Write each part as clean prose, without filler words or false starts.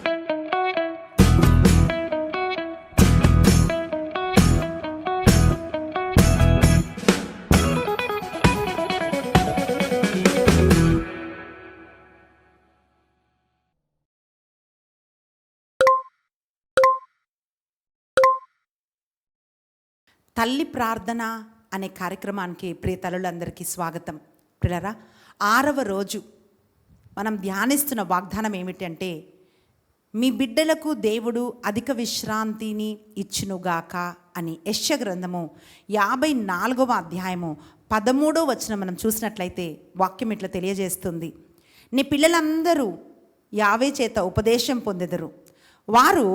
తల్లి ప్రార్థన అనే కార్యక్రమానికి ప్రియ తల్లులందరికీ స్వాగతం. పిల్లరా, 6వ రోజు మనం ధ్యానిస్తున్న వాగ్దానం ఏమిటంటే, మీ బిడ్డలకు దేవుడు అధిక విశ్రాంతిని ఇచ్చునుగాక అని. యెషయా గ్రంథము 54వ అధ్యాయము 13వ వచనం మనం చూసినట్లయితే వాక్యం ఇట్లా తెలియజేస్తుంది: నీ పిల్లలందరూ యావే చేత ఉపదేశం పొందెదరు, వారు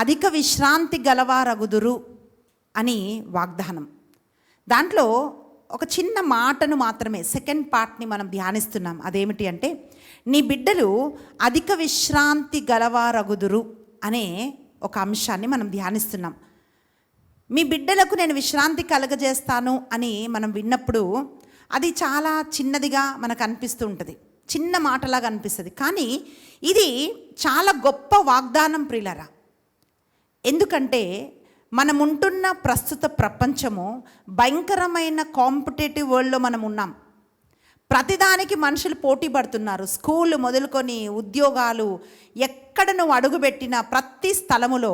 అధిక విశ్రాంతి గలవారగుదురు అని వాగ్దానం. దాంట్లో ఒక చిన్న మాటను మాత్రమే, సెకండ్ పార్ట్ని మనం ధ్యానిస్తున్నాం. అదేమిటి అంటే, నీ బిడ్డలు అధిక విశ్రాంతి గలవారగుదురు అనే ఒక అంశాన్ని మనం ధ్యానిస్తున్నాం. మీ బిడ్డలకు నేను విశ్రాంతి కలగజేస్తాను అని మనం విన్నప్పుడు అది చాలా చిన్నదిగా మనకు అనిపిస్తూ ఉంటుంది, చిన్న మాటలాగా అనిపిస్తుంది. కానీ ఇది చాలా గొప్ప వాగ్దానం ప్రియులారా. ఎందుకంటే మనం ఉంటున్న ప్రస్తుత ప్రపంచము భయంకరమైన కాంపిటేటివ్ వరల్డ్లో మనం ఉన్నాం. ప్రతిదానికి మనుషులు పోటీ పడుతున్నారు. స్కూళ్ళు మొదలుకొని ఉద్యోగాలు, ఎక్కడ నువ్వు అడుగుపెట్టిన ప్రతి స్థలములో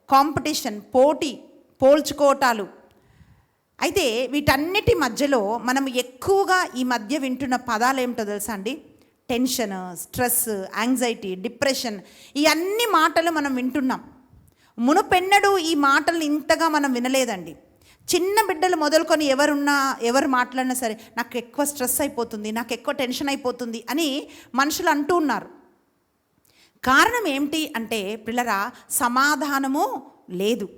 కాంపిటీషన్, పోటీ, పోల్చుకోవటాలు. అయితే వీటన్నిటి మధ్యలో మనం ఎక్కువగా ఈ మధ్య వింటున్న పదాలు ఏమిటో తెలుసా అండి? టెన్షన్, స్ట్రెస్, యాంగ్జైటీ, డిప్రెషన్, ఈ అన్ని మాటలు మనం వింటున్నాం. మునుపెన్నడూ ఈ మాటలు ఇంతగా మనం వినలేదండి. చిన్న బిడ్డలు మొదలుకొని ఎవరు మాట్లాడినా సరే, నాకు ఎక్కువ స్ట్రెస్ అయిపోతుంది, నాకు ఎక్కువ టెన్షన్ అయిపోతుంది అని మనుషులు అంటూ ఉన్నారు. కారణం ఏమిటి అంటే పిల్లరా, సమాధానము లేదు.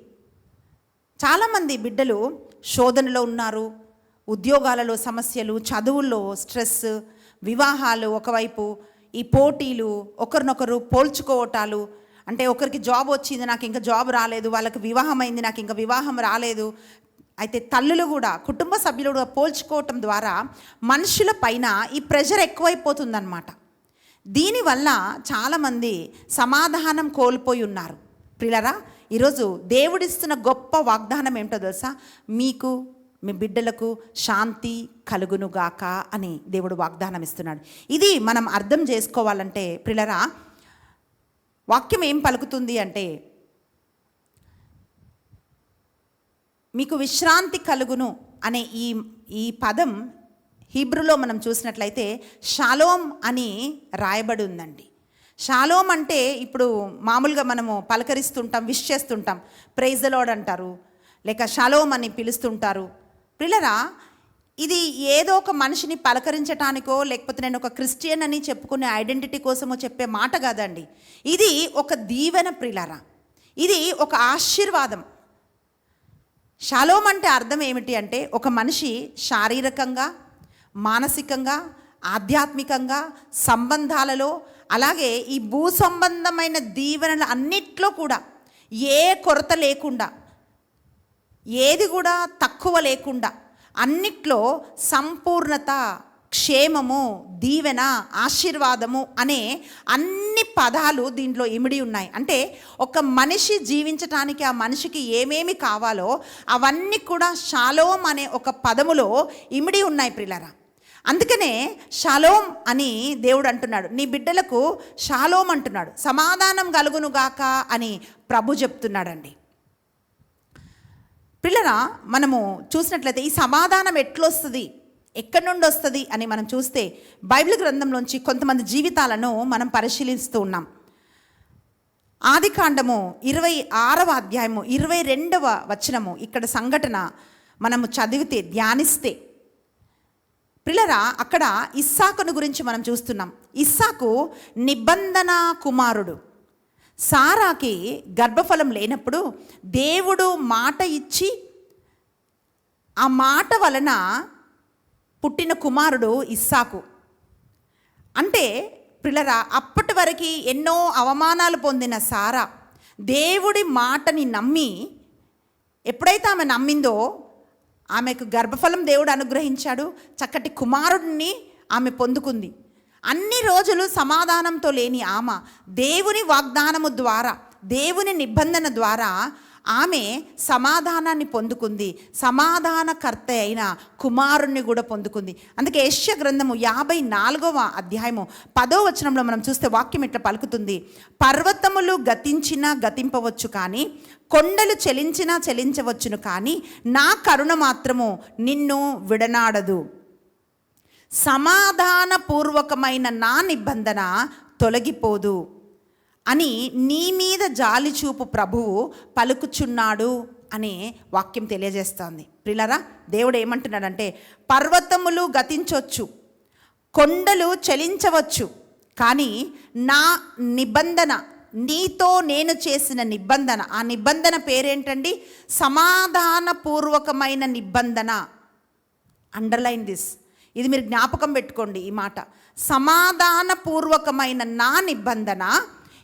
చాలామంది బిడ్డలు శోధనలో ఉన్నారు, ఉద్యోగాలలో సమస్యలు, చదువుల్లో స్ట్రెస్, వివాహాలు ఒకవైపు, ఈ పోటీలు, ఒకరినొకరు పోల్చుకోవటాలు. అంటే ఒకరికి జాబ్ వచ్చింది, నాకు ఇంకా జాబ్ రాలేదు, వాళ్ళకి వివాహం అయింది, నాకు ఇంకా వివాహం రాలేదు. అయితే తల్లులు కూడా, కుటుంబ సభ్యులు కూడా పోల్చుకోవటం ద్వారా మనుషుల పైన ఈ ప్రెషర్ ఎక్కువైపోతుందన్నమాట. దీనివల్ల చాలామంది సమాధానం కోల్పోయి ఉన్నారు. ప్రియులారా, ఈరోజు దేవుడిస్తున్న గొప్ప వాగ్దానం ఏమిటో తెలుసా? మీకు, మీ బిడ్డలకు శాంతి కలుగునుగాక అని దేవుడు వాగ్దానం ఇస్తున్నాడు. ఇది మనం అర్థం చేసుకోవాలంటే ప్రియులారా, వాక్యం ఏం పలుకుతుంది అంటే, మీకు విశ్రాంతి కలుగును అనే ఈ పదం హీబ్రూలో మనం చూసినట్లయితే షాలోమ్ అని రాయబడి ఉందండి. షాలోమ్ అంటే ఇప్పుడు మామూలుగా మనము పలకరిస్తుంటాం, విష్ చేస్తుంటాం, ప్రైజ్ ద లార్డ్ అంటారు, లేక షాలోమ్ అని పిలుస్తుంటారు. ప్రియులారా, ఇది ఏదో ఒక మనిషిని పలకరించటానికో, లేకపోతే నేను ఒక క్రిస్టియన్ అని చెప్పుకునే ఐడెంటిటీ కోసమో చెప్పే మాట కాదండి. ఇది ఒక దీవెన ప్రియులారా, ఇది ఒక ఆశీర్వాదం. షాలోమ్ అంటే అర్థం ఏమిటి అంటే, ఒక మనిషి శారీరకంగా, మానసికంగా, ఆధ్యాత్మికంగా, సంబంధాలలో, అలాగే ఈ భూ సంబంధమైన దీవెనలు అన్నిట్లో కూడా ఏ కొరత లేకుండా, ఏది కూడా తక్కువ లేకుండా, అన్నిట్లో సంపూర్ణత, క్షేమము, దీవెన, ఆశీర్వాదము అనే అన్ని పదాలు దీంట్లో ఇమిడి ఉన్నాయి. అంటే ఒక మనిషి జీవించటానికి ఆ మనిషికి ఏమేమి కావాలో అవన్నీ కూడా షాలోమ్ అనే ఒక పదములో ఇమిడి ఉన్నాయి ప్రియులారా. అందుకనే షాలోమ్ అని దేవుడు అంటున్నాడు, నీ బిడ్డలకు షాలోమ్ అంటున్నాడు, సమాధానం కలుగునుగాక అని ప్రభు చెప్తున్నాడండి. పిల్లరా, మనము చూసినట్లయితే ఈ సమాధానం ఎట్లొస్తుంది, ఎక్కడి నుండి వస్తుంది అని మనం చూస్తే బైబిల్ గ్రంథంలోంచి కొంతమంది జీవితాలను మనం పరిశీలిస్తూ ఉన్నాం. ఆదికాండము 26వ అధ్యాయము 22వ వచనము, ఇక్కడ సంఘటన మనము చదివితే, ధ్యానిస్తే పిల్లరా, అక్కడ ఇస్సాకును గురించి మనం చూస్తున్నాం. ఇస్సాకు నిబంధన కుమారుడు. సారాకి గర్భఫలం లేనప్పుడు దేవుడు మాట ఇచ్చి ఆ మాట వలన పుట్టిన కుమారుడు ఇస్సాకు. అంటే పిల్లరా, అప్పటి వరకు ఎన్నో అవమానాలు పొందిన సారా దేవుడి మాటని నమ్మి, ఎప్పుడైతే ఆమె నమ్మిందో ఆమెకు గర్భఫలం దేవుడు అనుగ్రహించాడు, చక్కటి కుమారుడిని ఆమె పొందుకుంది. అన్ని రోజులు సమాధానంతో లేని ఆమె దేవుని వాగ్దానము ద్వారా, దేవుని నిబంధన ద్వారా ఆమె సమాధానాన్ని పొందుకుంది. సమాధానకర్త అయిన కుమారుణ్ణి కూడా పొందుకుంది. అందుకే యెషయా గ్రంథము 54వ అధ్యాయము 10వ వచనంలో మనం చూస్తే వాక్యం ఇట్లా పలుకుతుంది: పర్వతములు గతించినా గతింపవచ్చు, కానీ కొండలు చెలించినా చెలించవచ్చును, కానీ నా కరుణ మాత్రము నిన్ను విడనాడదు. సమాధానపూర్వకమైన నా నిబంధన తొలగిపోదు అని నీ మీద జాలి చూపు ప్రభువు పలుకుచున్నాడు అనే వాక్యం తెలియజేస్తోంది. ప్రియులారా, దేవుడు ఏమంటున్నాడంటే, పర్వతములు గతించవచ్చు, కొండలు చలించవచ్చు, కానీ నా నిబంధన, నీతో నేను చేసిన నిబంధన, ఆ నిబంధన పేరేంటండి? సమాధానపూర్వకమైన నిబంధన. అండర్లైన్ దిస్, ఇది మీరు జ్ఞాపకం పెట్టుకోండి ఈ మాట. సమాధానపూర్వకమైన నా నిబంధన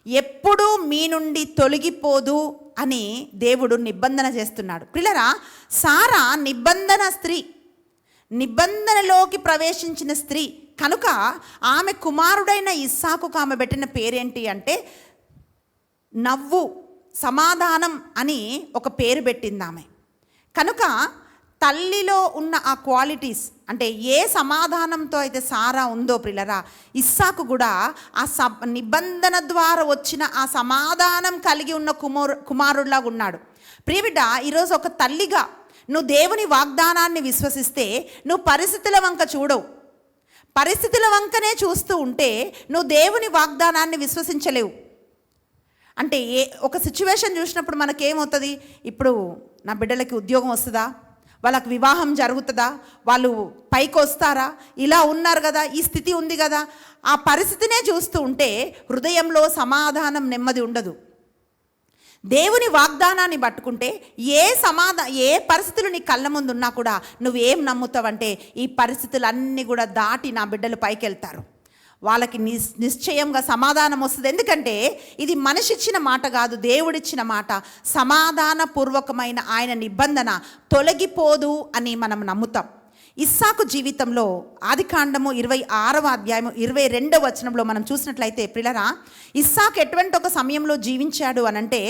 ఎప్పుడూ మీ నుండి తొలగిపోదు అని దేవుడు నిబంధన చేస్తున్నాడు. పిల్లరా, సారా నిబంధన స్త్రీ, నిబంధనలోకి ప్రవేశించిన స్త్రీ కనుక ఆమె కుమారుడైన ఇస్సాకుకు ఆమె పెట్టిన పేరేంటి అంటే నవ్వు, సమాధానం అని ఒక పేరు పెట్టింది ఆమె. కనుక తల్లిలో ఉన్న ఆ క్వాలిటీస్, అంటే ఏ సమాధానంతో అయితే సారా ఉందో ప్రియులరా, ఇస్సాకు కూడా ఆ నిబంధన ద్వారా వచ్చిన ఆ సమాధానం కలిగి ఉన్న కుమారుడిలాగా ఉన్నాడు. ప్రియబిడ్డ, ఈరోజు ఒక తల్లిగా నువ్వు దేవుని వాగ్దానాన్ని విశ్వసిస్తే నువ్వు పరిస్థితుల వంక చూడవు. పరిస్థితుల వంకనే చూస్తూ ఉంటే నువ్వు దేవుని వాగ్దానాన్ని విశ్వసించలేవు. అంటే ఒక సిచ్యువేషన్ చూసినప్పుడు మనకేమవుతుంది? ఇప్పుడు నా బిడ్డలకి ఉద్యోగం వస్తుందా, వాళ్ళకి వివాహం జరుగుతుందా, వాళ్ళు పైకి వస్తారా, ఇలా ఉన్నారు కదా, ఈ స్థితి ఉంది కదా, ఆ పరిస్థితినే చూస్తూ ఉంటే హృదయంలో సమాధానం, నెమ్మది ఉండదు. దేవుని వాగ్దానాన్ని పట్టుకుంటే ఏ పరిస్థితులు నీ కళ్ళ ముందు ఉన్నా కూడా నువ్వేం నమ్ముతావంటే, ఈ పరిస్థితులన్నీ కూడా దాటి నా బిడ్డలు పైకి వెళ్తారు, వాళ్ళకి నిశ్చయంగా సమాధానం వస్తుంది. ఎందుకంటే ఇది మనిషి ఇచ్చిన మాట కాదు, దేవుడిచ్చిన మాట. సమాధానపూర్వకమైన ఆయన నిబంధన తొలగిపోదు అని మనం నమ్ముతాం. ఇస్సాకు జీవితంలో ఆదికాండము 26వ అధ్యాయము 22వ వచనంలో మనం చూసినట్లయితే ప్రియులారా, ఇస్సాకు ఎటువంటి ఒక సమయంలో జీవించాడు అనంటే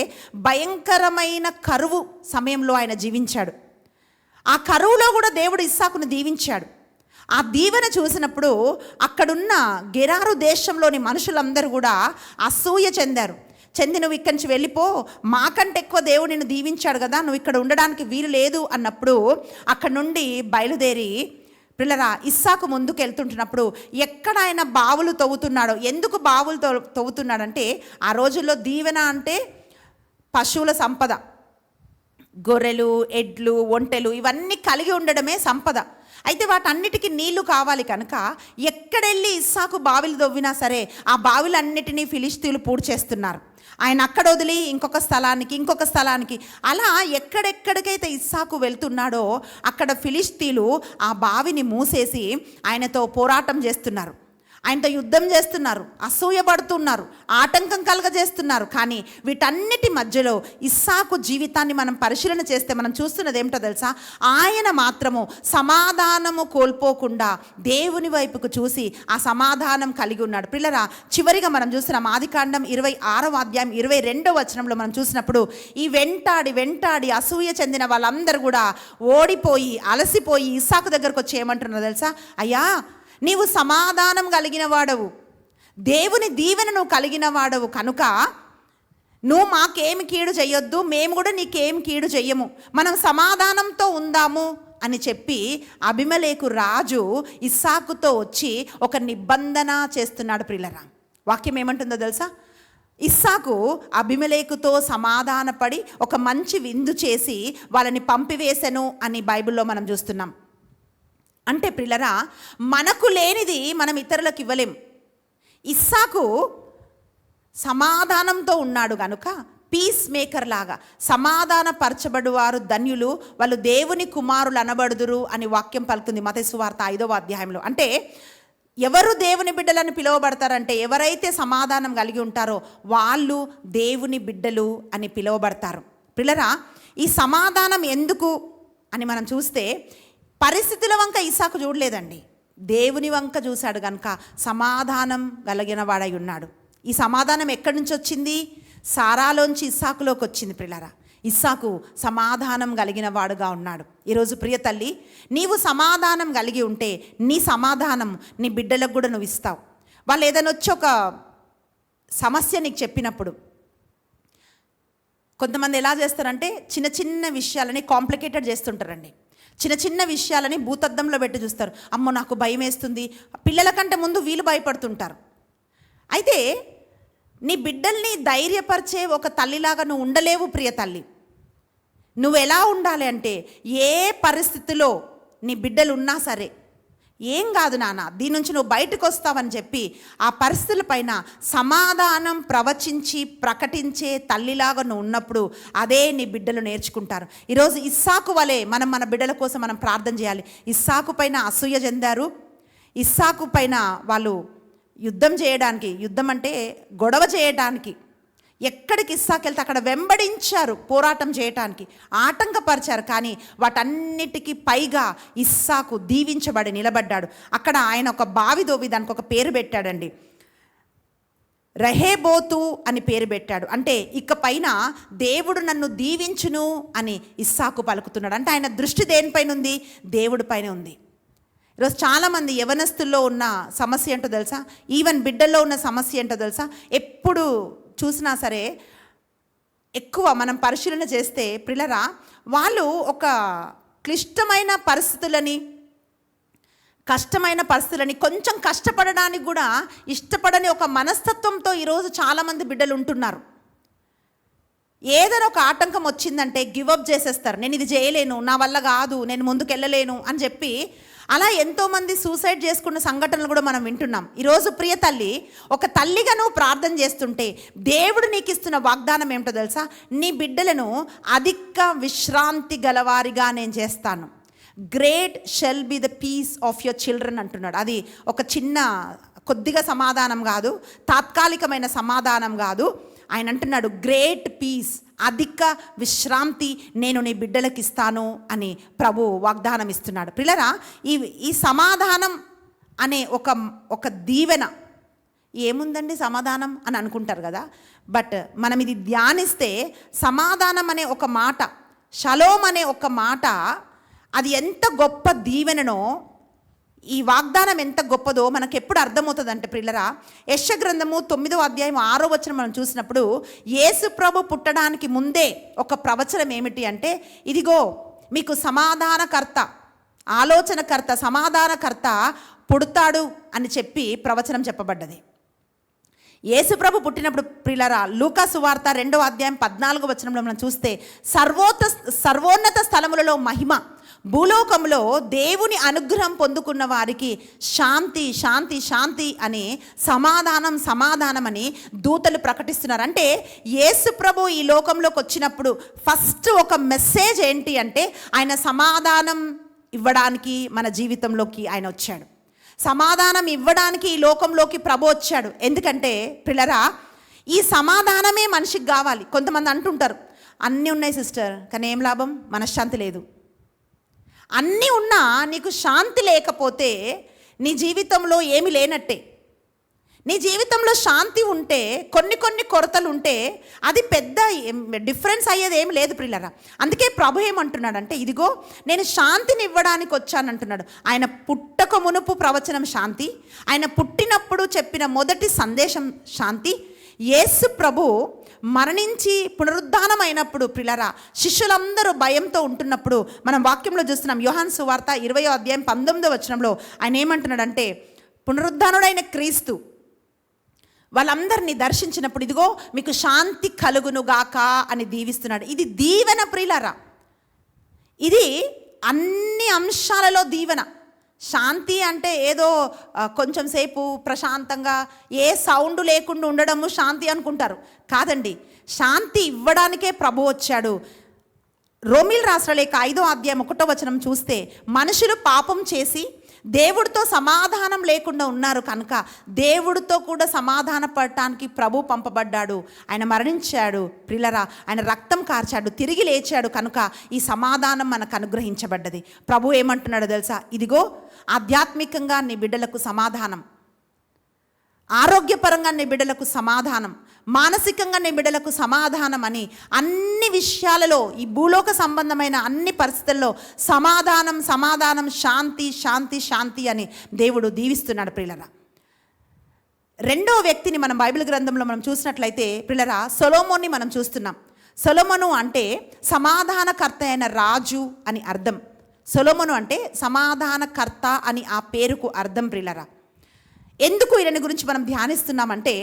భయంకరమైన కరువు సమయంలో ఆయన జీవించాడు. ఆ కరువులో కూడా దేవుడు ఇస్సాకును దీవించాడు. ఆ దీవెన చూసినప్పుడు అక్కడున్న గెరారు దేశంలోని మనుషులందరూ కూడా అసూయ చెందారు. నువ్వు ఇక్కడి నుంచి వెళ్ళిపో, మాకంటే ఎక్కువ దేవుడు నిన్ను దీవించాడు కదా, నువ్వు ఇక్కడ ఉండడానికి వీలు లేదు అన్నప్పుడు అక్కడ నుండి బయలుదేరి పిల్లరా ఇస్సాకు ముందుకు వెళ్తుంటున్నప్పుడు ఎక్కడ ఆయన బావులు తవ్వుతున్నాడో. ఎందుకు బావులు తవ్వుతున్నాడంటే ఆ రోజుల్లో దీవెన అంటే పశువుల సంపద, గొర్రెలు, ఎడ్లు, ఒంటెలు ఇవన్నీ కలిగి ఉండడమే సంపద. అయితే వాటన్నిటికీ నీళ్లు కావాలి కనుక ఎక్కడెళ్ళి ఇస్సాకు బావిలు తవ్వినా సరే ఆ బావిలన్నిటినీ ఫిలిష్తీయులు పూడ్చేస్తున్నారు. ఆయన అక్కడ వదిలి ఇంకొక స్థలానికి అలా ఎక్కడెక్కడికైతే ఇస్సాకు వెళ్తున్నాడో అక్కడ ఫిలిష్తీయులు ఆ బావిని మూసేసి ఆయనతో పోరాటం చేస్తున్నారు, ఆయనతో యుద్ధం చేస్తున్నారు, అసూయపడుతున్నారు, ఆటంకం కలగజేస్తున్నారు. కానీ వీటన్నిటి మధ్యలో ఇస్సాకు జీవితాన్ని మనం పరిశీలన చేస్తే మనం చూస్తున్నది ఏమిటో తెలుసా? ఆయన మాత్రము సమాధానము కోల్పోకుండా దేవుని వైపుకు చూసి ఆ సమాధానం కలిగి ఉన్నాడు. పిల్లరా, చివరిగా మనం చూస్తున్నాం ఆదికాండం 26వ అధ్యాయం 22వ వచనంలో మనం చూసినప్పుడు ఈ వెంటాడి అసూయ చెందిన వాళ్ళందరూ కూడా ఓడిపోయి అలసిపోయి ఇస్సాకు దగ్గరకు వచ్చి ఏమంటున్నారో తెలుసా? అయ్యా, నీవు సమాధానం కలిగిన వాడవు, దేవుని దీవెన నువ్వు కలిగిన వాడవు కనుక నువ్వు మాకేమి కీడు చెయ్యొద్దు, మేము కూడా నీకేం కీడు చెయ్యము, మనం సమాధానంతో ఉందాము అని చెప్పి అబీమెలెకు రాజు ఇస్సాకుతో వచ్చి ఒక నిబంధన చేస్తున్నాడు. ప్రియులరా, వాక్యం ఏమంటుందో తెలుసా? ఇస్సాకు అబీమెలెకుతో సమాధానపడి ఒక మంచి విందు చేసి వాళ్ళని పంపివేసెను అని బైబిల్లో మనం చూస్తున్నాం. అంటే ప్రియులరా, మనకు లేనిది మనం ఇతరులకు ఇవ్వలేం. ఇస్సాకు సమాధానంతో ఉన్నాడు కనుక పీస్ మేకర్ లాగా సమాధానపరచబడువారు ధన్యులు, వాళ్ళు దేవుని కుమారులు అనబడుదురు అని వాక్యం పలుకుతుంది మత్తయి సువార్త 5వ అధ్యాయంలో. అంటే ఎవరు దేవుని బిడ్డలను పిలువబడతారంటే ఎవరైతే సమాధానం కలిగి ఉంటారో వాళ్ళు దేవుని బిడ్డలు అని పిలువబడతారు. పిల్లరా, ఈ సమాధానం ఎందుకు అని మనం చూస్తే పరిస్థితుల వంక ఇస్సాకు చూడలేదండి. దేవుని వంక చూశాడు కనుక సమాధానం కలిగిన వాడై ఉన్నాడు. ఈ సమాధానం ఎక్కడి నుంచి వచ్చింది? సారాలోంచి ఇస్సాకులోకి వచ్చింది ప్రియులారా. ఇస్సాకు సమాధానం కలిగిన వాడుగా ఉన్నాడు. ఈరోజు ప్రియ తల్లి, నీవు సమాధానం కలిగి ఉంటే నీ సమాధానం నీ బిడ్డలకు కూడా నువ్వు ఇస్తావు. వాళ్ళు ఏదైనా వచ్చి ఒక సమస్య నీకు చెప్పినప్పుడు కొంతమంది ఎలా చేస్తారంటే చిన్న చిన్న విషయాలని కాంప్లికేటెడ్ చేస్తుంటారండి. చిన్న చిన్న విషయాలని భూతద్దంలో పెట్టి చూస్తారు. అమ్మో నాకు భయం వేస్తుంది. పిల్లల కంటే ముందు వీళ్ళు భయపడుతుంటారు. అయితే నీ బిడ్డల్ని ధైర్యపరిచే ఒక తల్లిలాగా నువ్వు ఉండలేవు ప్రియ తల్లి. నువ్వు ఎలా ఉండాలి అంటే, ఏ పరిస్థితిలో నీ బిడ్డలు ఉన్నా సరే, ఏం కాదు నాన్న, దీని నుంచి నువ్వు బయటకు వస్తావని చెప్పి ఆ పరిస్థితులపైన సమాధానం ప్రవచించి ప్రకటించే తల్లిలాగా నువ్వు ఉన్నప్పుడు అదే నీ బిడ్డలు నేర్చుకుంటారు. ఈరోజు ఇస్సాకు వలె మన బిడ్డల కోసం మనం ప్రార్థన చేయాలి. ఇస్సాకు పైన అసూయ చెందారు. ఇస్సాకు పైన వాళ్ళు యుద్ధం అంటే గొడవ చేయడానికి ఎక్కడికి ఇస్సాకు వెళ్తే అక్కడ వెంబడించారు, పోరాటం చేయటానికి ఆటంకపరిచారు. కానీ వాటన్నిటికీ పైగా ఇస్సాకు దీవించబడి నిలబడ్డాడు. అక్కడ ఆయన ఒక బావి దోవి దానికి ఒక పేరు పెట్టాడండి, రెహోబోతు అని పేరు పెట్టాడు. అంటే ఇక పైన దేవుడు నన్ను దీవించును అని ఇస్సాకు పలుకుతున్నాడు. అంటే ఆయన దృష్టి దేనిపైన ఉంది? దేవుడి పైన ఉంది. ఈరోజు చాలామంది యవనస్తుల్లో ఉన్న సమస్య ఏంటో తెలుసా? ఈవెన్ బిడ్డల్లో ఉన్న సమస్య ఏంటో తెలుసా? ఎప్పుడు చూసినా సరే ఎక్కువ మనం పరిశీలన చేస్తే ప్రియులారా, వాళ్ళు ఒక కష్టమైన పరిస్థితులని కొంచెం కష్టపడడానికి కూడా ఇష్టపడని ఒక మనస్తత్వంతో ఈరోజు చాలామంది బిడ్డలు ఉంటున్నారు. ఏదైనా ఒక ఆటంకం వచ్చిందంటే గివప్ చేసేస్తారు. నేను ఇది చేయలేను, నా వల్ల కాదు, నేను ముందుకెళ్ళలేను అని చెప్పి అలా ఎంతోమంది సూసైడ్ చేసుకున్న సంఘటనలు కూడా మనం వింటున్నాం. ఈరోజు ప్రియ తల్లి, ఒక తల్లిగా నువ్వు ప్రార్థన చేస్తుంటే దేవుడు నీకు ఇస్తున్న వాగ్దానం ఏమిటో తెలుసా? నీ బిడ్డలను అధిక విశ్రాంతి గలవారిగా నేను చేస్తాను. Great shall be the peace of your children అంటున్నాడు. అది ఒక చిన్న కొద్దిగా సమాధానం కాదు, తాత్కాలికమైన సమాధానం కాదు. ఆయన అంటున్నాడు గ్రేట్ పీస్, అధిక విశ్రాంతి నేను నీ బిడ్డలకు ఇస్తాను అని ప్రభు వాగ్దానం ఇస్తున్నాడు. ప్రియులారా, ఈ సమాధానం అనే ఒక దీవెన ఏముందండి సమాధానం అని అనుకుంటారు కదా. బట్ మనం ఇది ధ్యానిస్తే సమాధానం అనే ఒక మాట, షలోమ్ అనే ఒక మాట, అది ఎంత గొప్ప దీవెననో, ఈ వాగ్దానం ఎంత గొప్పదో మనకు ఎప్పుడు అర్థమవుతుంది అంటే ప్రియులారా, యెషయా గ్రంథము 9వ అధ్యాయం 6వ వచనం మనం చూసినప్పుడు యేసు ప్రభు పుట్టడానికి ముందే ఒక ప్రవచనం ఏమిటి అంటే, ఇదిగో మీకు సమాధానకర్త, ఆలోచనకర్త, సమాధానకర్త పుడతాడు అని చెప్పి ప్రవచనం చెప్పబడ్డది. యేసు ప్రభు పుట్టినప్పుడు ప్రియులారా, లూకా సువార్త 2వ అధ్యాయం 14వ వచనంలో మనం చూస్తే సర్వోన్నత స్థలములలో మహిమ, భూలోకంలో దేవుని అనుగ్రహం పొందుకున్న వారికి శాంతి శాంతి శాంతి అని సమాధానం అని దూతలు ప్రకటిస్తున్నారు. అంటే యేసు ప్రభు ఈ లోకంలోకి వచ్చినప్పుడు ఫస్ట్ ఒక మెసేజ్ ఏంటి అంటే, ఆయన సమాధానం ఇవ్వడానికి మన జీవితంలోకి ఆయన వచ్చాడు. సమాధానం ఇవ్వడానికి ఈ లోకంలోకి ప్రభు వచ్చాడు. ఎందుకంటే ప్రియులారా, ఈ సమాధానమే మనిషికి కావాలి. కొంతమంది అంటుంటారు, అన్నీ ఉన్నాయి సిస్టర్, కానీ ఏం లాభం, మనశ్శాంతి లేదు. అన్నీ ఉన్నా నీకు శాంతి లేకపోతే నీ జీవితంలో ఏమి లేనట్టే. నీ జీవితంలో శాంతి ఉంటే, కొన్ని కొరతలు ఉంటే అది పెద్ద డిఫరెన్స్ అయ్యేది ఏమి లేదు ప్రియులారా. అందుకే ప్రభు ఏమంటున్నాడంటే, ఇదిగో నేను శాంతిని ఇవ్వడానికి వచ్చానంటున్నాడు. ఆయన పుట్టక మునుపు ప్రవచనం శాంతి, ఆయన పుట్టినప్పుడు చెప్పిన మొదటి సందేశం శాంతి. యేసు ప్రభు మరణించి పునరుద్ధానం అయినప్పుడు ప్రియులారా, శిష్యులందరూ భయంతో ఉంటున్నప్పుడు మనం వాక్యంలో చూస్తున్నాం. యోహాను సువార్త 20వ అధ్యాయం 19వ వచనంలో ఆయన ఏమంటున్నాడంటే, పునరుద్ధానుడైన క్రీస్తు వాళ్ళందరినీ దర్శించినప్పుడు ఇదిగో మీకు శాంతి కలుగునుగాక అని దీవిస్తున్నాడు. ఇది దీవెన ప్రియులారా, ఇది అన్ని అంశాలలో దీవెన. శాంతి అంటే ఏదో కొంచెం సేపు ప్రశాంతంగా ఏ సౌండ్ లేకుండా ఉండడము శాంతి అనుకుంటారు. కాదండి, శాంతి ఇవ్వడానికే ప్రభు వచ్చాడు. రోమీయులకు రాసిన లేఖ 5వ అధ్యాయం 1వ వచనం చూస్తే, మనుషులు పాపం చేసి దేవుడితో సమాధానం లేకుండా ఉన్నారు కనుక దేవుడితో కూడా సమాధాన పడటానికి ప్రభు పంపబడ్డాడు. ఆయన మరణించాడు ప్రియులారా, ఆయన రక్తం కార్చాడు, తిరిగి లేచాడు కనుక ఈ సమాధానం మనకు అనుగ్రహించబడ్డది. ప్రభు ఏమంటున్నాడో తెలుసా? ఇదిగో ఆధ్యాత్మికంగా నీ బిడ్డలకు సమాధానం, ఆరోగ్యపరంగా నీ బిడ్డలకు సమాధానం, మానసికంగా నీ బిడ్డలకు సమాధానం అని అన్ని విషయాలలో, ఈ భూలోక సంబంధమైన అన్ని పరిస్థితుల్లో సమాధానం సమాధానం, శాంతి శాంతి శాంతి అని దేవుడు దీవిస్తున్నాడు ప్రియులరా. రెండో వ్యక్తిని మనం బైబిల్ గ్రంథంలో మనం చూసినట్లయితే ప్రియులరా, సొలొమోన్ని మనం చూస్తున్నాం. సొలొమోను అంటే సమాధానకర్త అయిన రాజు అని అర్థం. సొలొమోను అంటే సమాధానకర్త అని ఆ పేరుకు అర్థం ప్రియులరా. ఎందుకు ఈయన గురించి మనం ధ్యానిస్తున్నామంటే,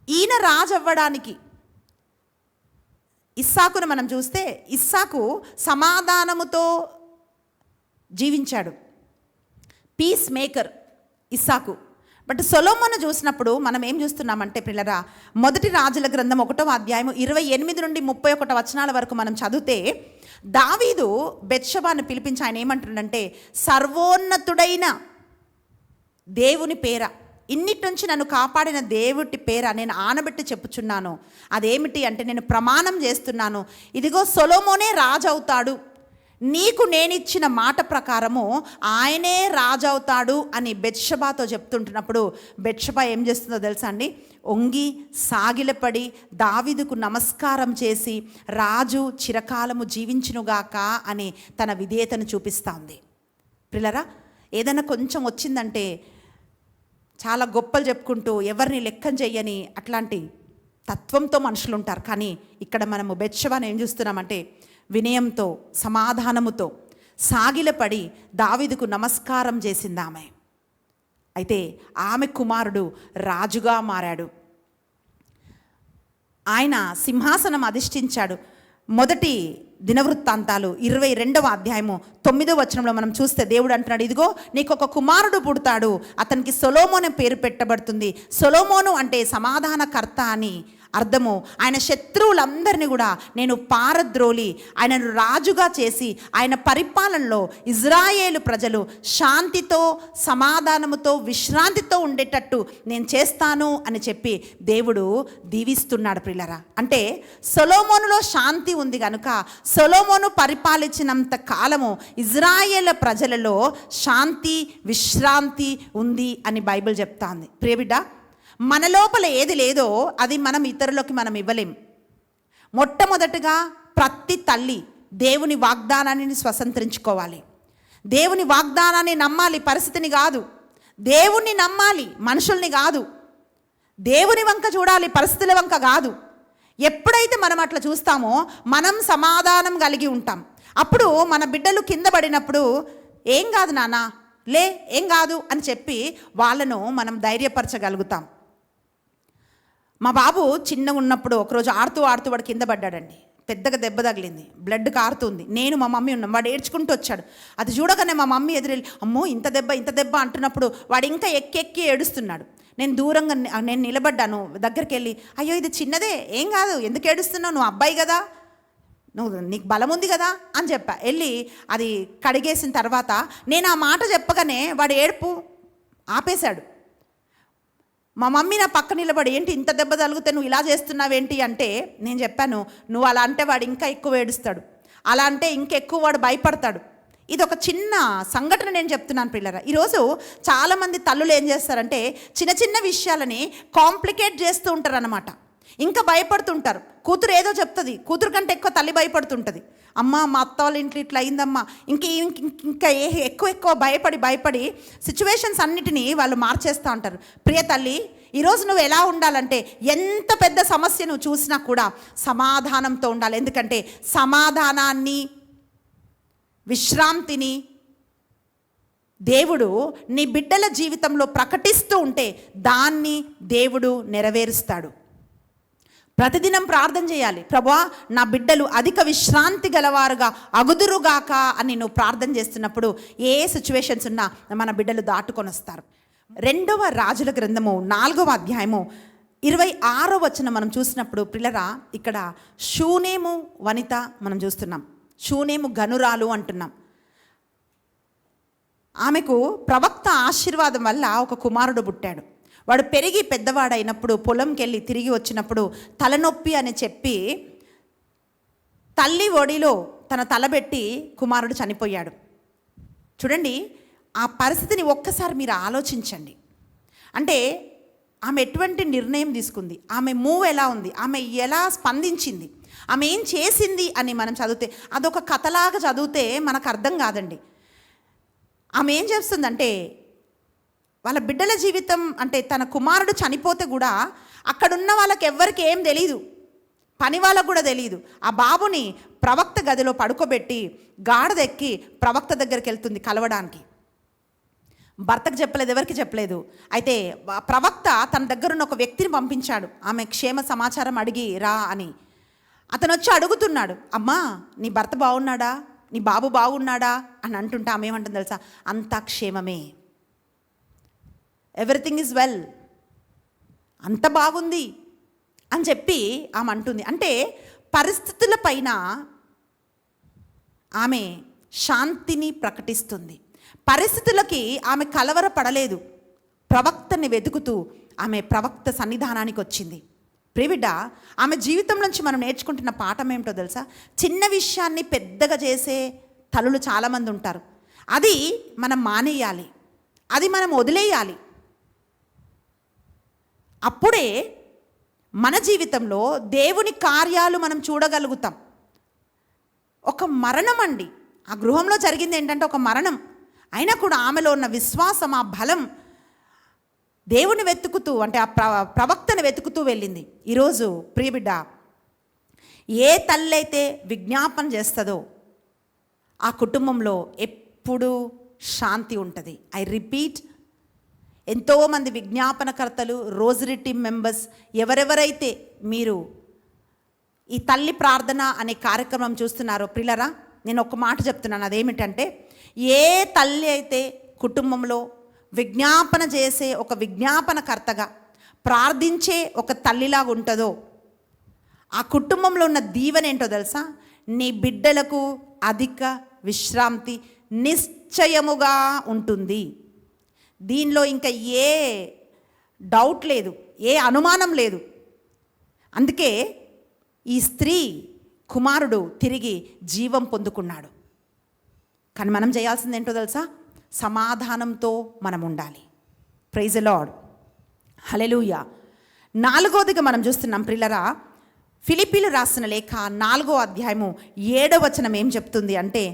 ఈయన రాజు అవ్వడానికి ఇస్సాకును మనం చూస్తే ఇస్సాకు సమాధానముతో జీవించాడు, పీస్ మేకర్ ఇస్సాకు. బట్ సొలొమోను చూసినప్పుడు మనం ఏం చూస్తున్నామంటే ప్రియులారా, మొదటి రాజుల గ్రంథం 1వ అధ్యాయం 28 నుండి 31 వచనాల వరకు మనం చదివితే, దావీదు బెత్షెబాను పిలిపించి ఆయన ఏమంటున్నాడంటే, సర్వోన్నతుడైన దేవుని పేర, ఇన్నిటి నుంచి నన్ను కాపాడిన దేవుడి పేర నేను ఆనబెట్టి చెప్పుచున్నాను. అదేమిటి అంటే, నేను ప్రమాణం చేస్తున్నాను, ఇదిగో సొలొమోనే రాజు అవుతాడు, నీకు నేనిచ్చిన మాట ప్రకారము ఆయనే రాజు అవుతాడు అని బెత్షెబాతో చెప్తుంటున్నప్పుడు, బెత్షెబా ఏం చేస్తుందో తెలుసా అండి? ఒంగి సాగిలపడి దావీదుకు నమస్కారం చేసి, రాజు చిరకాలము జీవించునుగాక అని తన విధేయతను చూపిస్తూ ఉంది. ప్రియులారా, ఏదైనా కొంచెం వచ్చిందంటే చాలా గొప్పలు చెప్పుకుంటూ ఎవరిని లెక్కం చెయ్యని అట్లాంటి తత్వంతో మనుషులు ఉంటారు. కానీ ఇక్కడ మనము బెత్షెబాను ఏం చూస్తున్నామంటే, వినయంతో సమాధానముతో సాగిలపడి దావీదుకు నమస్కారం చేసింది ఆమె. అయితే ఆమె కుమారుడు రాజుగా మారాడు, ఆయన సింహాసనం అధిష్ఠించాడు. మొదటి దినవృత్తాంతాలు 22వ అధ్యాయము 9వ వచనంలో మనం చూస్తే దేవుడు అంటున్నాడు, ఇదిగో నీకు ఒక కుమారుడు పుడతాడు, అతనికి సొలొమోను పేరు పెట్టబడుతుంది. సొలొమోను అంటే సమాధానకర్త అని అర్థము. ఆయన శత్రువులందరినీ కూడా నేను పారద్రోలి ఆయనను రాజుగా చేసి ఆయన పరిపాలనలో ఇజ్రాయేలు ప్రజలు శాంతితో సమాధానముతో విశ్రాంతితో ఉండేటట్టు నేను చేస్తాను అని చెప్పి దేవుడు దీవిస్తున్నాడు ప్రియులారా. అంటే సొలొమోనులో శాంతి ఉంది కనుక సొలొమోను పరిపాలించినంత కాలము ఇజ్రాయేలు ప్రజలలో శాంతి విశ్రాంతి ఉంది అని బైబిల్ చెప్తాంది. ప్రియబిడ్డ, మన లోపల ఏది లేదో అది మనం ఇతరులకి మనం ఇవ్వలేం. మొట్టమొదటిగా ప్రతి తల్లి దేవుని వాగ్దానాన్ని స్వతంత్రించుకోవాలి. దేవుని వాగ్దానాన్ని నమ్మాలి, పరిస్థితిని కాదు. దేవుణ్ణి నమ్మాలి, మనుషుల్ని కాదు. దేవుని వంక చూడాలి, పరిస్థితుల వంక కాదు. ఎప్పుడైతే మనం అట్లా చూస్తామో మనం సమాధానం కలిగి ఉంటాం. అప్పుడు మన బిడ్డలు కింద పడినప్పుడు ఏం కాదు నాన్న, లే, ఏం కాదు అని చెప్పి వాళ్ళను మనం ధైర్యపరచగలుగుతాం. మా బాబు చిన్నగా ఉన్నప్పుడు ఒకరోజు ఆడుతూ వాడు కింద పడ్డాడండి. పెద్దగా దెబ్బ తగిలింది, బ్లడ్ కారుతుంది. నేను మా మమ్మీ ఉన్నాం. వాడు ఏడ్చుకుంటూ వచ్చాడు. అది చూడగానే మా మమ్మీ ఎదురెళ్ళి, అమ్మో ఇంత దెబ్బ అంటున్నప్పుడు వాడు ఇంకా ఎక్కి ఏడుస్తున్నాడు. నేను దూరంగా నేను నిలబడ్డాను. దగ్గరికి వెళ్ళి, అయ్యో ఇది చిన్నదే, ఏం కాదు, ఎందుకు ఏడుస్తున్నావు, నువ్వు అబ్బాయి కదా, నీకు బలం ఉంది కదా అని చెప్పా. వెళ్ళి అది కడిగేసిన తర్వాత నేను ఆ మాట చెప్పగానే వాడు ఏడుపు ఆపేశాడు. మా మమ్మీ నా పక్క నిలబడి, ఏంటి ఇంత దెబ్బ తగిలితే నువ్వు ఇలా చేస్తున్నావేంటి అంటే, నేను చెప్పాను, నువ్వు అలా అంటే వాడు ఇంకా ఎక్కువ ఏడుస్తాడు, అలా అంటే ఇంకెక్కువ వాడు భయపడతాడు. ఇది ఒక చిన్న సంఘటన నేను చెప్తున్నాను పిల్లరా. ఈరోజు చాలామంది తల్లులు ఏం చేస్తారంటే చిన్న చిన్న విషయాలని కాంప్లికేట్ చేస్తూ ఉంటారు అన్నమాట. ఇంకా భయపడుతుంటారు. కూతురు ఏదో చెప్తుంది, కూతురు కంటే ఎక్కువ తల్లి భయపడుతుంటుంది. అమ్మ మా అత్త వాళ్ళ ఇంట్లో ఇట్లా అయిందమ్మా, ఇంకా ఎక్కువ భయపడి సిచ్యువేషన్స్ అన్నిటినీ వాళ్ళు మార్చేస్తూ ఉంటారు. ప్రియ తల్లి, ఈరోజు నువ్వు ఎలా ఉండాలంటే, ఎంత పెద్ద సమస్య నువ్వు చూసినా కూడా సమాధానంతో ఉండాలి. ఎందుకంటే సమాధానాన్ని విశ్రాంతిని దేవుడు నీ బిడ్డల జీవితంలో ప్రకటిస్తూ ఉంటే దాన్ని దేవుడు నెరవేరుస్తాడు. ప్రతిదినం ప్రార్థన చేయాలి. ప్రభువా, నా బిడ్డలు అధిక విశ్రాంతి గలవారుగా అగుదురుగాక అని నువ్వు ప్రార్థన చేస్తున్నప్పుడు ఏ సిచ్యువేషన్స్ ఉన్నా మన బిడ్డలు దాటుకొని వస్తారు. 2వ రాజుల గ్రంథము 4వ అధ్యాయము 26వ వచనం మనం చూసినప్పుడు పిల్లరా, ఇక్కడ షూనేము వనిత మనం చూస్తున్నాం. షూనేము గనురాలు అంటున్నాం. ఆమెకు ప్రవక్త ఆశీర్వాదం వల్ల ఒక కుమారుడు పుట్టాడు. వాడు పెరిగి పెద్దవాడైనప్పుడు పొలంకి వెళ్ళి తిరిగి వచ్చినప్పుడు తలనొప్పి అని చెప్పి తల్లి ఒడిలో తన తలబెట్టి కుమారుడు చనిపోయాడు. చూడండి, ఆ పరిస్థితిని ఒక్కసారి మీరు ఆలోచించండి. అంటే ఆమె ఎటువంటి నిర్ణయం తీసుకుంది, ఆమె మూవ్ ఎలా ఉంది, ఆమె ఎలా స్పందించింది, ఆమె ఏం చేసింది అని మనం చదివితే అదొక కథలాగా చదివితే మనకు అర్థం కాదండి. ఆమె ఏం చేస్తుందంటే వాళ్ళ బిడ్డల జీవితం, అంటే తన కుమారుడు చనిపోతే కూడా అక్కడున్న వాళ్ళకి ఎవ్వరికి ఏం తెలీదు, పని వాళ్ళకు కూడా తెలియదు. ఆ బాబుని ప్రవక్త గదిలో పడుకోబెట్టి గాడిదెక్కి ప్రవక్త దగ్గరికి వెళ్తుంది కలవడానికి. భర్తకు చెప్పలేదు, ఎవరికి చెప్పలేదు. అయితే ప్రవక్త తన దగ్గరున్న ఒక వ్యక్తిని పంపించాడు, ఆమె క్షేమ సమాచారం అడిగి రా అని. అతను వచ్చి అడుగుతున్నాడు, అమ్మా నీ భర్త బాగున్నాడా, నీ బాబు బాగున్నాడా అని అంటుంటే ఆమె ఏమంటుంది తెలుసా, అంతా క్షేమమే, ఎవ్రీథింగ్ ఈజ్ వెల్, అంత బాగుంది అని చెప్పి ఆమె అంటుంది. అంటే పరిస్థితుల పైన ఆమె శాంతిని ప్రకటిస్తుంది. పరిస్థితులకి ఆమె కలవరపడలేదు. ప్రవక్తని వెతుకుతూ ఆమె ప్రవక్త సన్నిధానానికి వచ్చింది. ప్రియబిడ్డ, ఆమె జీవితం నుంచి మనం నేర్చుకుంటున్న పాఠం ఏమిటో తెలుసా? చిన్న విషయాన్ని పెద్దగా చేసే తల్లులు చాలామంది ఉంటారు. అది మనం మానేయాలి, అది మనం వదిలేయాలి. అప్పుడే మన జీవితంలో దేవుని కార్యాలు మనం చూడగలుగుతాం. ఒక మరణం అండి, ఆ గృహంలో జరిగింది ఏంటంటే ఒక మరణం. అయినా కూడా ఆమెలో ఉన్న విశ్వాసం, ఆ బలం దేవుని వెతుకుతూ, అంటే ఆ ప్రవక్తను వెతుకుతూ వెళ్ళింది. ఈరోజు ప్రియబిడ్డ, ఏ తల్లి అయితే విజ్ఞాపన చేస్తుందో ఆ కుటుంబంలో ఎప్పుడూ శాంతి ఉంటుంది. ఐ రిపీట్, ఎంతోమంది విజ్ఞాపనకర్తలు, రోజరీ టీమ్ మెంబర్స్, ఎవరెవరైతే మీరు ఈ తల్లి ప్రార్థన అనే కార్యక్రమం చూస్తున్నారో ప్రియులరా, నేను ఒక మాట చెప్తున్నాను. అదేమిటంటే, ఏ తల్లి అయితే కుటుంబంలో విజ్ఞాపన చేసే ఒక విజ్ఞాపనకర్తగా ప్రార్థించే ఒక తల్లిలాగా ఉంటుందో ఆ కుటుంబంలో ఉన్న దీవెన ఏంటో తెలుసా? నీ బిడ్డలకు అధిక విశ్రాంతి నిశ్చయముగా ఉంటుంది. దీనిలో ఇంకా ఏ డౌట్ లేదు, ఏ అనుమానం లేదు. అందుకే ఈ స్త్రీ కుమారుడు తిరిగి జీవం పొందుకున్నాడు. కానీ మనం చేయాల్సింది ఏంటో తెలుసా? సమాధానంతో మనం ఉండాలి. ప్రైజ్ ది లార్డ్, హల్లెలూయా. 4వదిగా మనం చూస్తున్నాం ప్రియులరా, ఫిలిప్పీలు రాసిన లేఖ 4వ అధ్యాయము 7వ వచనం ఏం చెప్తుంది అంటే,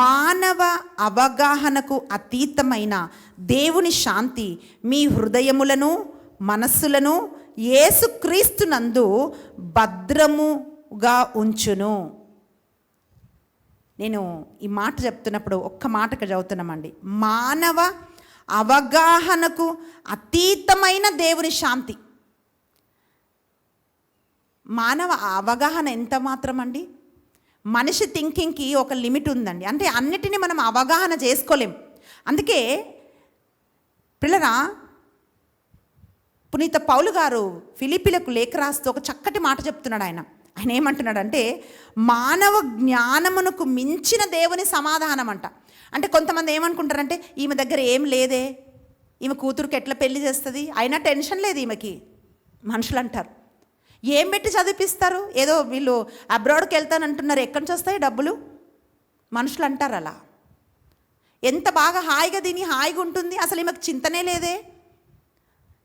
మానవ అవగాహనకు అతీతమైన దేవుని శాంతి మీ హృదయములను మనస్సులను యేసుక్రీస్తునందు భద్రముగా ఉంచును. నేను ఈ మాట చెప్తున్నప్పుడు ఒక్క మాటకు చదువుతున్నామండి. మానవ అవగాహనకు అతీతమైన దేవుని శాంతి. మానవ అవగాహన ఎంత మాత్రం అండి? మనిషి థింకింగ్కి ఒక లిమిట్ ఉందండి. అంటే అన్నిటినీ మనం అవగాహన చేసుకోలేం. అందుకే పిల్లరా, పునీత పౌలు గారు ఫిలిప్పీలకు లేఖ రాస్తూ ఒక చక్కటి మాట చెప్తున్నాడు. ఆయన ఏమంటున్నాడంటే, మానవ జ్ఞానమునకు మించిన దేవుని సమాధానం అంట. అంటే కొంతమంది ఏమనుకుంటారంటే, ఈమె దగ్గర ఏం లేదే, ఈమె కూతురుకి ఎట్లా పెళ్లి చేస్తుంది, అయినా టెన్షన్ లేదు ఈమెకి, మనుషులు అంటారు. ఏం పెట్టి చదివిపిస్తారు? ఏదో వీళ్ళు అబ్రాడ్కి వెళ్తానంటున్నారు, ఎక్కడి నుంచి వస్తాయి డబ్బులు, మనుషులు అంటారు అలా. ఎంత బాగా హాయిగా తిని హాయిగా ఉంటుంది, అసలు ఈమెకు చింతనే లేదే,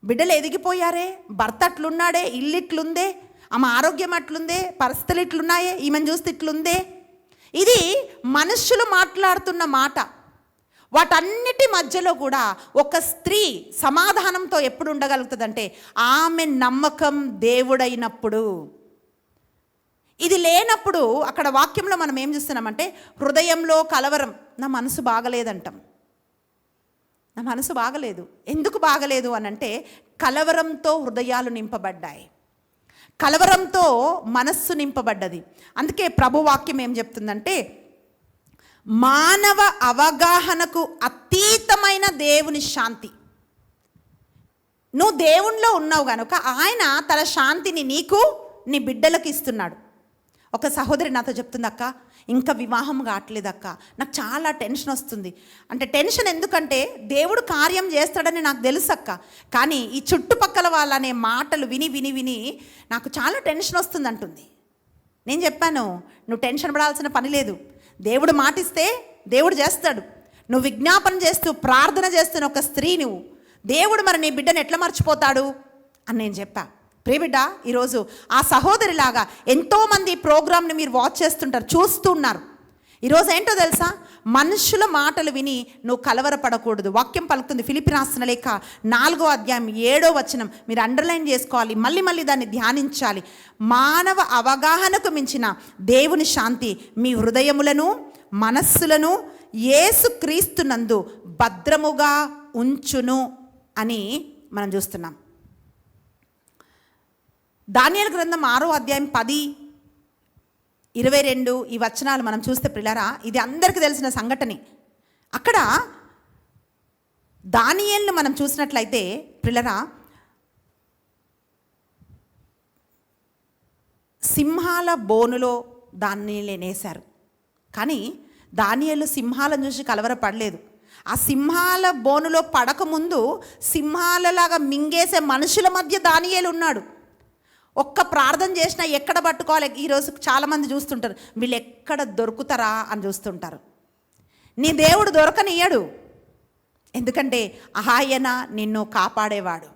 బిడ్డలు ఎదిగిపోయారే, భర్త అట్లున్నాడే, ఇల్లు ఇట్లుందే, ఆమె ఆరోగ్యం అట్లుందే, పరిస్థితులు ఇట్లున్నాయే, ఈమెను చూస్తే ఇట్లుందే. ఇది మనుష్యులు మాట్లాడుతున్న మాట. వాటన్నిటి మధ్యలో కూడా ఒక స్త్రీ సమాధానంతో ఎప్పుడు ఉండగలుగుతుందంటే, ఆమె నమ్మకం దేవుడైనప్పుడు. ఇది లేనప్పుడు అక్కడ వాక్యంలో మనం ఏం చూస్తున్నామంటే, హృదయంలో కలవరం, నా మనసు బాగలేదంటాం. నా మనసు బాగలేదు. ఎందుకు బాగలేదు అని అంటే, కలవరంతో హృదయాలు నింపబడ్డాయి, కలవరంతో మనస్సు నింపబడ్డది. అందుకే ప్రభు వాక్యం ఏం చెప్తుందంటే, మానవ అవగాహనకు అతీతమైన దేవుని శాంతి. నువ్వు దేవునిలో ఉన్నావు కనుక ఆయన తన శాంతిని నీకు, నీ బిడ్డలకు ఇస్తున్నాడు. ఒక సహోదరి నాతో చెప్తుంది, అక్క ఇంకా వివాహం కావట్లేదు అక్క, నాకు చాలా టెన్షన్ వస్తుంది. అంటే టెన్షన్ ఎందుకంటే దేవుడు కార్యం చేస్తాడని నాకు తెలుసు అక్క, కానీ ఈ చుట్టుపక్కల వాళ్ళనే మాటలు విని విని విని నాకు చాలా టెన్షన్ వస్తుంది అంటుంది. నేను చెప్పాను, నువ్వు టెన్షన్ పడాల్సిన పని లేదు, దేవుడు మాటిస్తే దేవుడు చేస్తాడు. నువ్వు విజ్ఞాపన చేస్తూ ప్రార్థన చేస్తున్న ఒక స్త్రీ నువ్వు, దేవుడు మరి నీ బిడ్డను ఎట్లా మర్చిపోతాడు అని నేను చెప్పా. ప్రియబిడ్డ, ఈరోజు ఆ సహోదరిలాగా ఎంతోమంది ప్రోగ్రామ్ని మీరు వాచ్ చేస్తుంటారు, చూస్తున్నారు. ఈరోజు ఏంటో తెలుసా, మనుషుల మాటలు విని నువ్వు కలవరపడకూడదు. వాక్యం పలుకుతుంది, ఫిలిప్పీ రాసిన లేఖ 4వ అధ్యాయం 7వ వచనం. మీరు అండర్లైన్ చేసుకోవాలి, మళ్ళీ మళ్ళీ దాన్ని ధ్యానించాలి. మానవ అవగాహనకు మించిన దేవుని శాంతి మీ హృదయములను మనస్సులను యేసుక్రీస్తునందు భద్రముగా ఉంచును అని మనం చూస్తున్నాం. దానియేలు గ్రంథం 6వ అధ్యాయం 10, 22 ఈ వచనాలు మనం చూస్తే ప్రియులారా, ఇది అందరికీ తెలిసిన సంఘటనే. అక్కడ దానియేలును మనం చూసినట్లయితే ప్రియులారా, సింహాల బోనులో దానియేలునేశారు. కానీ దానియేలు సింహాలను చూసి కలవరపడలేదు. ఆ సింహాల బోనులో పడకముందు సింహాలలాగా మింగేసే మనుషుల మధ్య దానియేలు ఉన్నాడు. ఒక్క ప్రార్థన చేసినా ఎక్కడ పట్టుకోవాలి. ఈరోజు చాలామంది చూస్తుంటారు, వీళ్ళు ఎక్కడ దొరుకుతారా అని చూస్తుంటారు. నీ దేవుడు దొరకనియ్యడు, ఎందుకంటే ఆయన నిన్ను కాపాడేవాడు.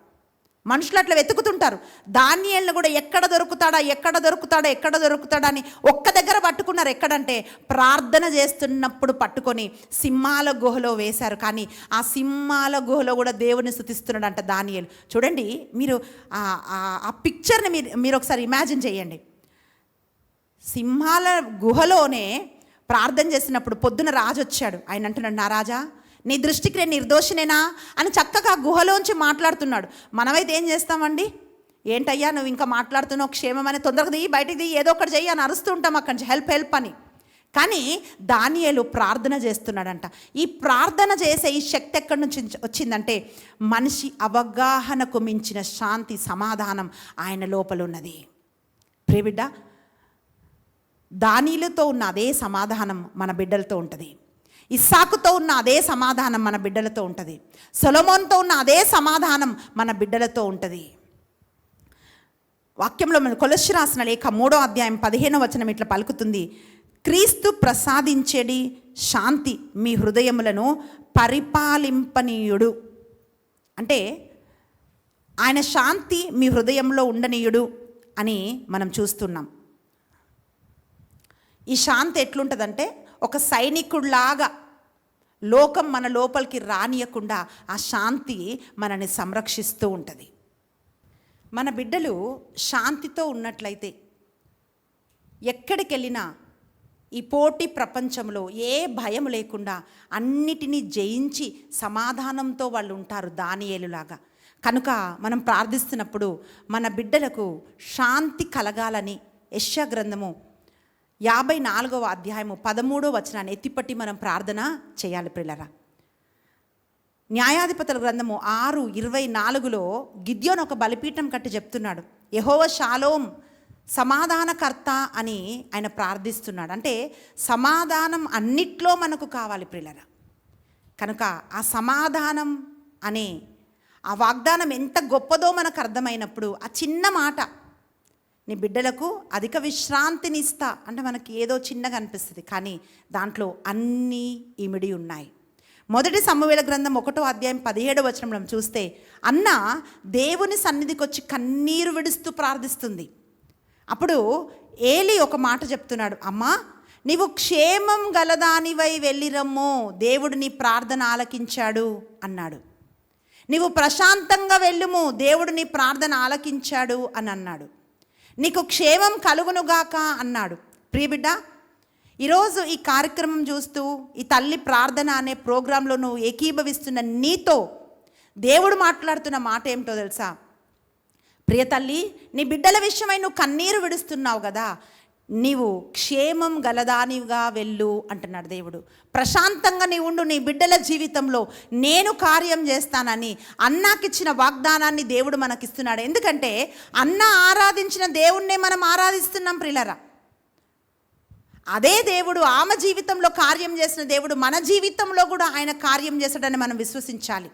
మనుషులు అట్లా వెతుకుతుంటారు. దానియేలును కూడా ఎక్కడ దొరుకుతాడా అని ఒక్క దగ్గర పట్టుకున్నారు. ఎక్కడంటే ప్రార్థన చేస్తున్నప్పుడు పట్టుకొని సింహాల గుహలో వేశారు. కానీ ఆ సింహాల గుహలో కూడా దేవుని స్తుతిస్తున్నాడంట దానియేలు. చూడండి, మీరు ఆ పిక్చర్ని మీరు ఒకసారి ఇమాజిన్ చేయండి. సింహాల గుహలోనే ప్రార్థన చేసినప్పుడు పొద్దున రాజు వచ్చాడు. ఆయన అంటున్నాడు, నా రాజా, నీ దృష్టికి నేను నిర్దోషినేనా అని చక్కగా గుహలోంచి మాట్లాడుతున్నాడు. మనమైతే ఏం చేస్తామండి, ఏంటయ్యా నువ్వు ఇంకా మాట్లాడుతున్నావు, క్షేమమని తొందరగా దిగి బయటికి దిగి ఏదో ఒకటి చెయ్యి అని అరుస్తూ ఉంటాం అక్కడి నుంచి, హెల్ప్ అని. కానీ దానియేలు ప్రార్థన చేస్తున్నాడంట. ఈ ప్రార్థన చేసే ఈ శక్తి ఎక్కడి నుంచి వచ్చిందంటే మనిషి అవగాహనకు మించిన శాంతి, సమాధానం ఆయన లోపల ఉన్నది. ప్రియబిడ్డ, దానియేలుతో ఉన్న అదే సమాధానం మన బిడ్డలతో ఉంటుంది. ఇస్సాకుతో ఉన్న అదే సమాధానం మన బిడ్డలతో ఉంటుంది. సొలొమోన్తో ఉన్న అదే సమాధానం మన బిడ్డలతో ఉంటుంది. వాక్యంలో మన కొలస్సీ రాసిన లేఖ 3వ అధ్యాయం 15వ వచనం ఇట్లా పలుకుతుంది, క్రీస్తు ప్రసాదించేడి శాంతి మీ హృదయములను పరిపాలింపనీయుడు. అంటే ఆయన శాంతి మీ హృదయంలో ఉండనీయుడు అని మనం చూస్తున్నాం. ఈ శాంతి ఎట్లుంటుందంటే ఒక సైనికుడిలాగా లోకం మన లోపలికి రానియకుండా ఆ శాంతి మనని సంరక్షిస్తూ ఉంటుంది. మన బిడ్డలు శాంతితో ఉన్నట్లయితే ఎక్కడికి వెళ్ళినా ఈ పోటీ ప్రపంచంలో ఏ భయం లేకుండా అన్నిటినీ జయించి సమాధానంతో వాళ్ళు ఉంటారు, దానియేలులాగా. కనుక మనం ప్రార్థిస్తున్నప్పుడు మన బిడ్డలకు శాంతి కలగాలని యెషయా గ్రంథము 54వ అధ్యాయము 13వ వచనాన్ని ఎత్తిపట్టి మనం ప్రార్థన చేయాలి ప్రియులారా. న్యాయాధిపతుల గ్రంథము 6:24లో గిద్యోను ఒక బలిపీఠం కట్టి చెప్తున్నాడు, యెహోవా షాలోమ్, సమాధానకర్త అని ఆయన ప్రార్థిస్తున్నాడు. అంటే సమాధానం అన్నిట్లో మనకు కావాలి ప్రియులారా. కనుక ఆ సమాధానం అనే ఆ వాగ్దానం ఎంత గొప్పదో మనకు అర్థమైనప్పుడు ఆ చిన్న మాట, నీ బిడ్డలకు అధిక విశ్రాంతిని ఇస్తా అంటే మనకి ఏదో చిన్నగా అనిపిస్తుంది, కానీ దాంట్లో అన్నీ ఇమిడి ఉన్నాయి. మొదటి సమూయేలు గ్రంథం 1వ అధ్యాయం 17వ వచనంలో చూస్తే అన్న దేవుని సన్నిధికి వచ్చి కన్నీరు విడుస్తూ ప్రార్థిస్తుంది. అప్పుడు ఏలి ఒక మాట చెప్తున్నాడు, అమ్మా నీవు క్షేమం గలదానివై వెళ్ళిరమ్మో, దేవుడు నీ ప్రార్థన ఆలకించాడు అన్నాడు. నీవు ప్రశాంతంగా వెళ్ళుము, దేవుడు నీ ప్రార్థన ఆలకించాడు అని అన్నాడు. నీకు క్షేమం కలుగునుగాక అన్నాడు. ప్రియబిడ్డ, ఈరోజు ఈ కార్యక్రమం చూస్తూ ఈ తల్లి ప్రార్థన అనే ప్రోగ్రాంలో నువ్వు ఏకీభవిస్తున్న నీతో దేవుడు మాట్లాడుతున్న మాట ఏమిటో తెలుసా? ప్రియ తల్లి, నీ బిడ్డల విషయమై నువ్వు కన్నీరు విడుస్తున్నావు కదా, నీవు క్షేమం గలదానిగా వెళ్ళు అంటున్నాడు దేవుడు. ప్రశాంతంగా నీ ఉండు, నీ బిడ్డల జీవితంలో నేను కార్యం చేస్తానని అన్నాకిచ్చిన వాగ్దానాన్ని దేవుడు మనకిస్తున్నాడు. ఎందుకంటే అన్న ఆరాధించిన దేవుణ్ణే మనం ఆరాధిస్తున్నాం ప్రియులరా. అదే దేవుడు ఆమె జీవితంలో కార్యం చేసిన దేవుడు మన జీవితంలో కూడా ఆయన కార్యం చేస్తాడని మనం విశ్వసించాలి.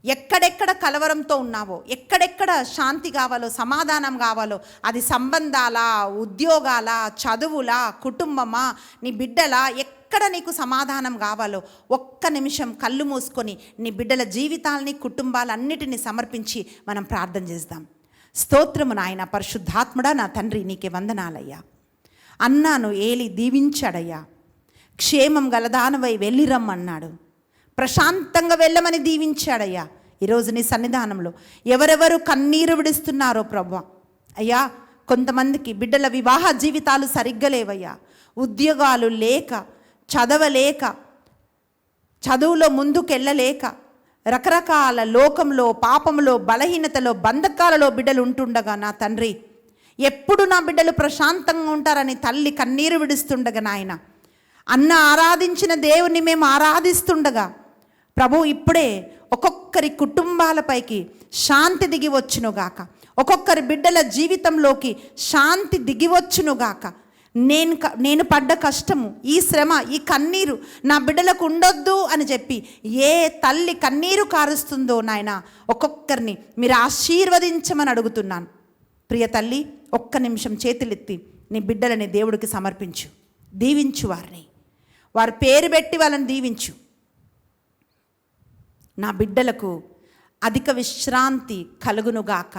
ఎక్కడెక్కడ కలవరంతో ఉన్నావో, ఎక్కడెక్కడ శాంతి కావాలో, సమాధానం కావాలో, అది సంబంధాల, ఉద్యోగాల, చదువుల, కుటుంబమా, నీ బిడ్డల, ఎక్కడ నీకు సమాధానం కావాలో ఒక్క నిమిషం కళ్ళు మూసుకొని నీ బిడ్డల జీవితాలని, కుటుంబాలన్నిటిని సమర్పించి మనం ప్రార్థన చేద్దాం. స్తోత్రము నాయన, పరిశుద్ధాత్ముడా, నా తండ్రి నీకే వందనాలయ్యా. అన్నాను ఏలి దీవించాడయ్యా. క్షేమం గలదానవై వెళ్ళిరమ్మన్నాడు. ప్రశాంతంగా వెళ్ళమని దీవించాడయ్యా. ఈరోజు నీ సన్నిధానంలో ఎవరెవరు కన్నీరు విడుస్తున్నారో ప్రభువా, అయ్యా, కొంతమందికి బిడ్డల వివాహ జీవితాలు సరిగ్గా లేవయ్యా. ఉద్యోగాలు లేక, చదవలేక, చదువులో ముందుకెళ్ళలేక, రకరకాల లోకంలో, పాపంలో, బలహీనతలో, బంధకాలలో బిడ్డలు ఉంటుండగా నా తండ్రి, ఎప్పుడు నా బిడ్డలు ప్రశాంతంగా ఉంటారని తల్లి కన్నీరు విడుస్తుండగా నాయన, అన్న ఆరాధించిన దేవుని మేము ఆరాధిస్తుండగా ప్రభు ఇప్పుడే ఒక్కొక్కరి కుటుంబాలపైకి శాంతి దిగి వచ్చునుగాక. ఒక్కొక్కరి బిడ్డల జీవితంలోకి శాంతి దిగి వచ్చునుగాక. నేను పడ్డ కష్టము, ఈ శ్రమ, ఈ కన్నీరు నా బిడ్డలకు ఉండొద్దు అని చెప్పి ఏ తల్లి కన్నీరు కారుస్తుందో నాయన, ఒక్కొక్కరిని మీరు ఆశీర్వదించమని అడుగుతున్నాను. ప్రియ తల్లి, ఒక్క నిమిషం చేతులెత్తి నీ బిడ్డలని దేవుడికి సమర్పించు. దీవించు వారిని, వారి పేరు పెట్టి వాళ్ళని దీవించు. నా బిడ్డలకు అధిక విశ్రాంతి కలుగునుగాక.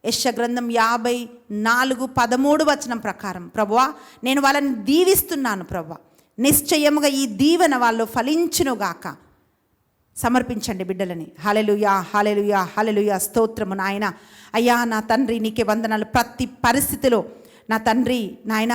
యెషయా గ్రంథం 54:13 ప్రకారం ప్రభువా, నేను వాళ్ళని దీవిస్తున్నాను ప్రభువా. నిశ్చయముగా ఈ దీవెన వాళ్ళు ఫలించునుగాక. సమర్పించండి బిడ్డలని. హల్లెలూయా, హల్లెలూయా, హల్లెలూయా. స్తోత్రము నాయన. అయ్యా నా తండ్రి నీకే వందనాలు. ప్రతి పరిస్థితిలో నా తండ్రి నాయన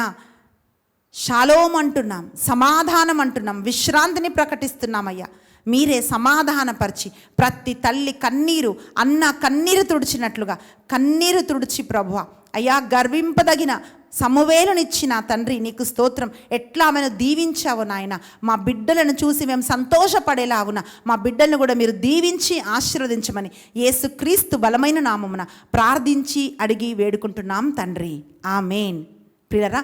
షాలోం అంటున్నాం, సమాధానం అంటున్నాం, విశ్రాంతిని ప్రకటిస్తున్నామయ్యా. మీరే సమాధానపరిచి ప్రతి తల్లి కన్నీరు, అన్న కన్నీరు తుడిచినట్లుగా కన్నీరు తుడిచి ప్రభువా, అయ్యా, గర్వింపదగిన సమవేలునిచ్చిన తండ్రి నీకు స్తోత్రం. ఎట్లా ఆమెను దీవించావు నాయన. మా బిడ్డలను చూసి మేము సంతోషపడేలాగున మా బిడ్డలను కూడా మీరు దీవించి ఆశీర్వదించమని యేసుక్రీస్తు బలమైన నామమున ప్రార్థించి అడిగి వేడుకుంటున్నాం తండ్రి. ఆమేన్. ప్రియులరా,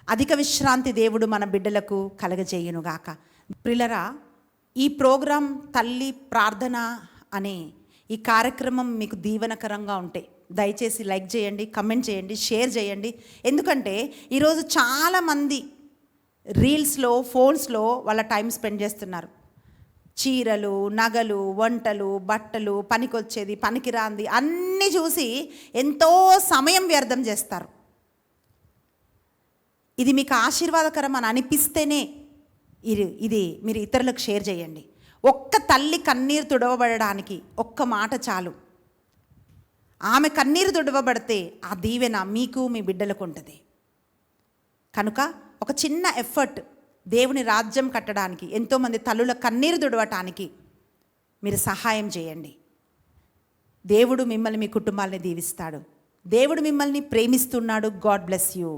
అధిక విశ్రాంతి దేవుడు మన బిడ్డలకు కలగజేయునుగాక. ప్రియులరా, ఈ ప్రోగ్రాం తల్లి ప్రార్థన అనే ఈ కార్యక్రమం మీకు దీవెనకరంగా ఉంటే దయచేసి లైక్ చేయండి, కమెంట్ చేయండి, షేర్ చేయండి. ఎందుకంటే ఈరోజు చాలామంది రీల్స్లో, ఫోన్స్లో వాళ్ళ టైం స్పెండ్ చేస్తున్నారు. చీరలు, నగలు, వంటలు, బట్టలు, పనికొచ్చేది, పనికిరాంది అన్నీ చూసి ఎంతో సమయం వ్యర్థం చేస్తారు. ఇది మీకు ఆశీర్వాదకరం అని అనిపిస్తేనే ఇది మీరు ఇతరులకు షేర్ చేయండి. ఒక్క తల్లి కన్నీరు తుడవబడడానికి ఒక్క మాట చాలు. ఆమె కన్నీరు తుడవబడితే ఆ దీవెన మీకు, మీ బిడ్డలకు ఉంటుంది. కనుక ఒక చిన్న ఎఫర్ట్ దేవుని రాజ్యం కట్టడానికి, ఎంతోమంది తల్లుల కన్నీరు తుడవటానికి మీరు సహాయం చేయండి. దేవుడు మిమ్మల్ని, మీ కుటుంబాలని దీవిస్తాడు. దేవుడు మిమ్మల్ని ప్రేమిస్తున్నాడు. God bless you.